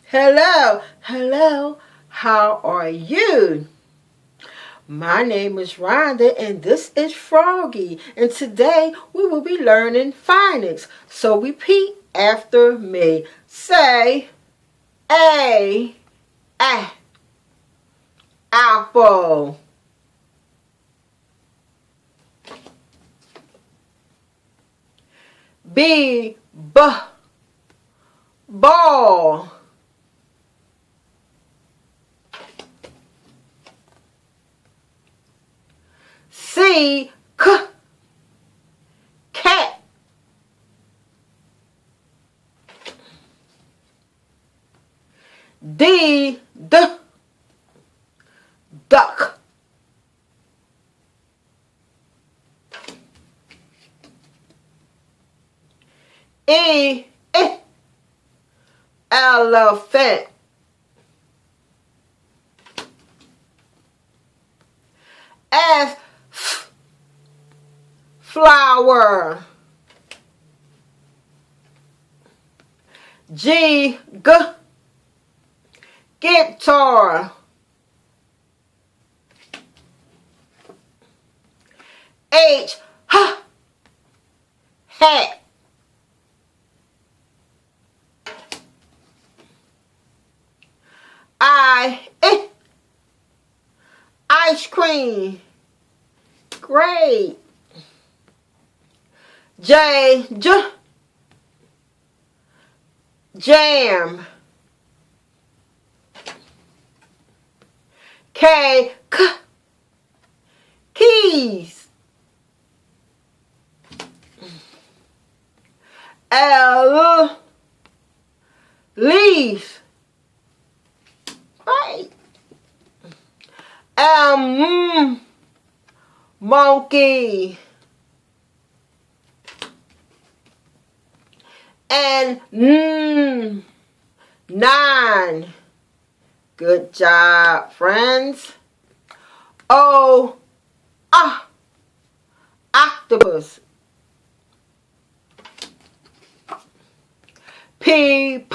Hello, hello, how are you? My name is Rhonda and this is Froggy, and today we will be learning phonics. So repeat after me. Say A, apple. B, ball. C, cat. D, duck. E, elephant. F, flower. G, guitar. H, hat. I, ice cream. Great. J, jam. K, keys. L, leaf. Right. M, monkey. And nine. Good job, friends. O, octopus. P,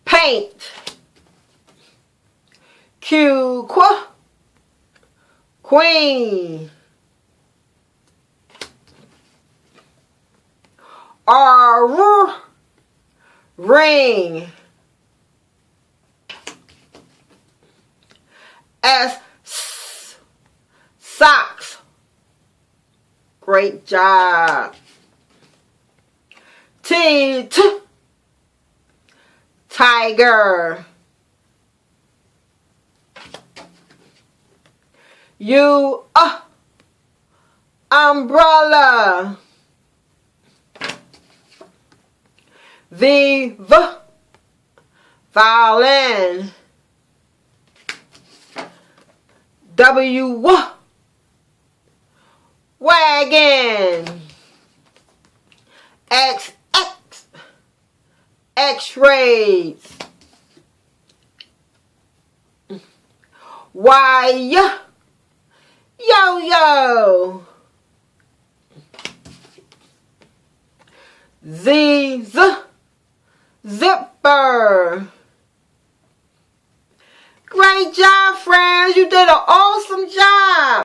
paint. Q, queen. R, ring. S, socks. Great job. T, tiger. U, umbrella. V, violin. W, wagon. X, x-rays. Y, yo-yo. Z,